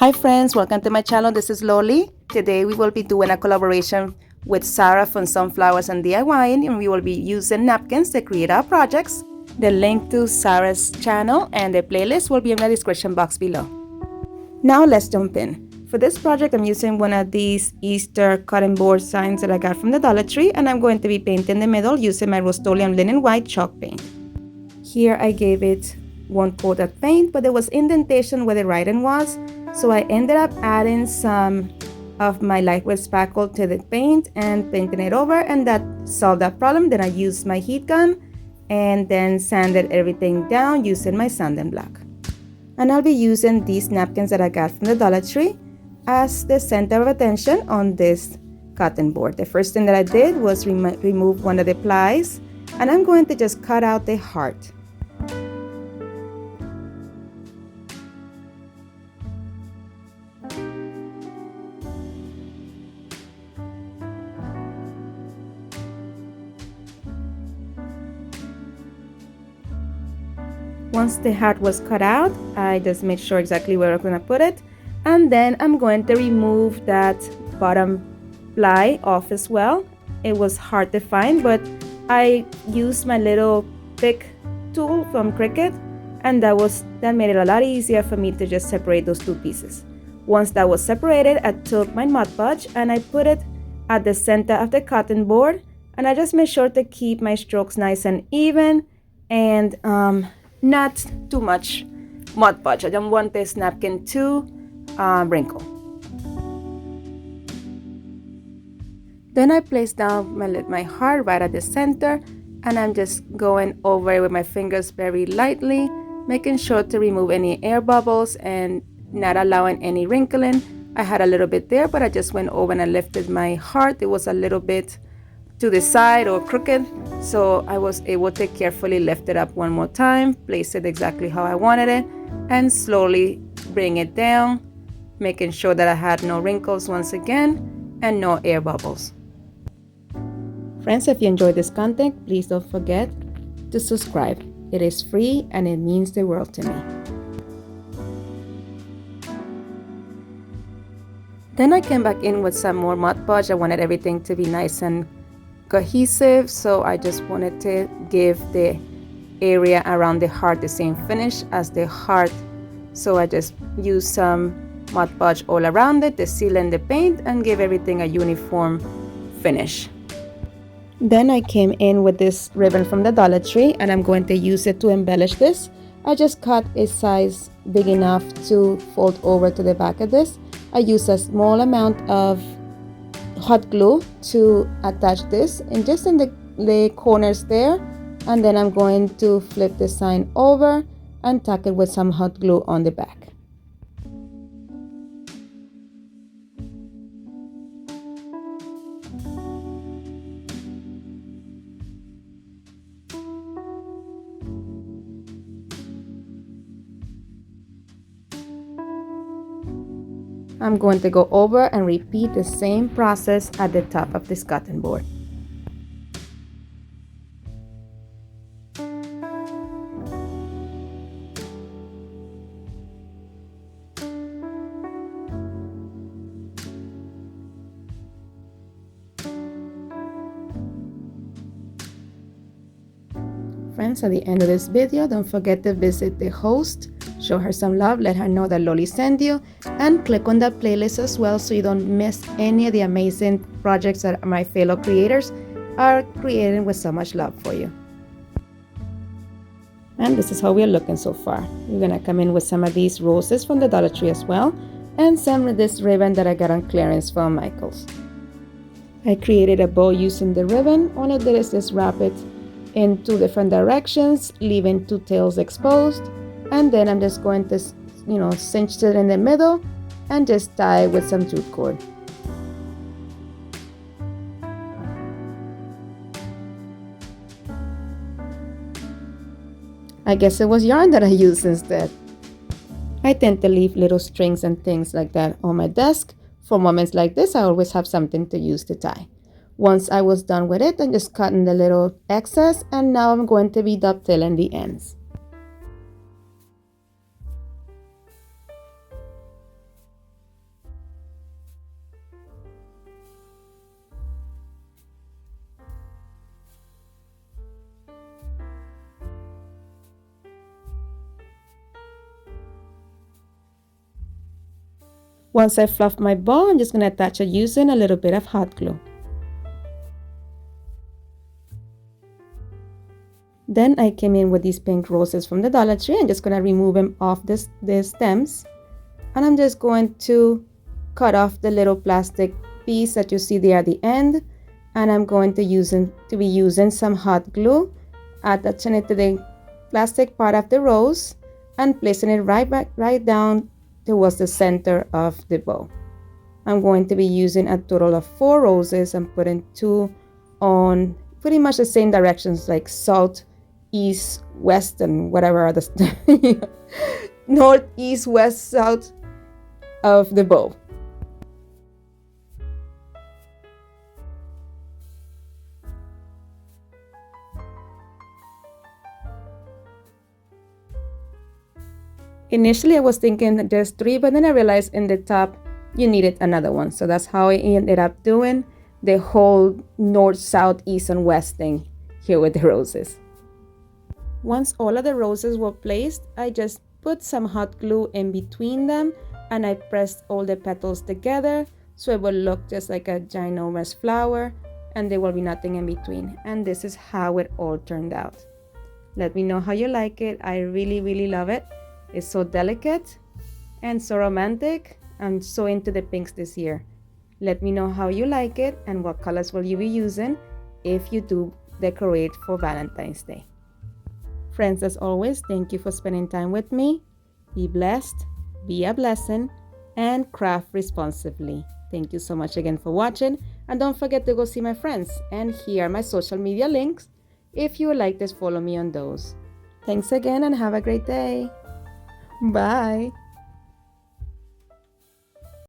Hi friends, welcome to my channel. This is Loli. Today we will be doing a collaboration with Sarah from Sunflowers and DIYing, and we will be using napkins to create our projects. The link to Sarah's channel and the playlist will be in the description box below. Now let's jump in. For this project, I'm using one of these Easter cutting board signs that I got from the Dollar Tree, and I'm going to be painting the middle using my Rust-Oleum linen white chalk paint. Here I gave it one coat of paint, but there was indentation where the writing was, so I ended up adding some of my lightweight spackle to the paint and painting it over, and that solved that problem. Then I used my heat gun and then sanded everything down using my sanding block. And I'll be using these napkins that I got from the Dollar Tree as the center of attention on this cotton board. The first thing that I did was remove one of the plies, and I'm going to just cut out the heart. Once the heart was cut out, I just made sure exactly where I'm going to put it, and then I'm going to remove that bottom ply off as well. It was hard to find, but I used my little pick tool from Cricut, and that made it a lot easier for me to just separate those two pieces. Once that was separated, I took my Mod Podge and I put it at the center of the cotton board, and I just made sure to keep my strokes nice and even and not too much Mod Podge. I don't want this napkin to wrinkle. Then I place down my heart right at the center, and I'm just going over it with my fingers very lightly, making sure to remove any air bubbles and not allowing any wrinkling. I had a little bit there, but I just went over and I lifted my heart. It was a little bit to the side or crooked, so I was able to carefully lift it up one more time, place it exactly how I wanted it, and slowly bring it down, making sure that I had no wrinkles once again and no air bubbles. Friends, if you enjoyed this content, please don't forget to subscribe. It is free and it means the world to me. Then I came back in with some more Mod Podge. I wanted everything to be nice and cohesive, so I just wanted to give the area around the heart the same finish as the heart. So I just used some Mod Podge all around it to seal in the paint and give everything a uniform finish. Then I came in with this ribbon from the Dollar Tree, and I'm going to use it to embellish this. I just cut a size big enough to fold over to the back of this. I used a small amount of hot glue to attach this, and just in the corners there, and then I'm going to flip the sign over and tack it with some hot glue on the back. I'm going to go over and repeat the same process at the top of this cotton board. Friends, at the end of this video, don't forget to visit the host, show her some love, let her know that Loli sent you, and click on that playlist as well so you don't miss any of the amazing projects that my fellow creators are creating with so much love for you. And this is how we're looking so far. We're gonna come in with some of these roses from the Dollar Tree as well, and some of this ribbon that I got on clearance from Michael's. I created a bow using the ribbon. All I did is just wrap it in two different directions, leaving two tails exposed, and then I'm just going to cinch it in the middle and just tie it with some jute cord. I guess it was yarn that I used instead. I tend to leave little strings and things like that on my desk. For moments like this, I always have something to use to tie. Once I was done with it, I'm just cutting the little excess, and now I'm going to be dovetailing the ends. Once I fluff my bow, I'm just going to attach it using a little bit of hot glue. Then I came in with these pink roses from the Dollar Tree. I'm just going to remove them off the stems. And I'm just going to cut off the little plastic piece that you see there at the end. And I'm going to be using some hot glue, attaching it to the plastic part of the rose and placing it right down towards the center of the bow. I'm going to be using a total of 4 roses and putting 2 on pretty much the same directions, like south, east, west, and whatever are the north, east, west, south of the bow. Initially, I was thinking there's 3, but then I realized in the top you needed another one. So that's how I ended up doing the whole north, south, east, and west thing here with the roses. Once all of the roses were placed, I just put some hot glue in between them and I pressed all the petals together so it will look just like a ginormous flower and there will be nothing in between. And this is how it all turned out. Let me know how you like it. I really love it. It's so delicate and so romantic. I'm so into the pinks this year. Let me know how you like it and what colors will you be using if you do decorate for Valentine's Day. Friends, as always, thank you for spending time with me. Be blessed, be a blessing, and craft responsibly. Thank you so much again for watching. And don't forget to go see my friends. And here are my social media links. If you would like this, follow me on those. Thanks again and have a great day. Bye.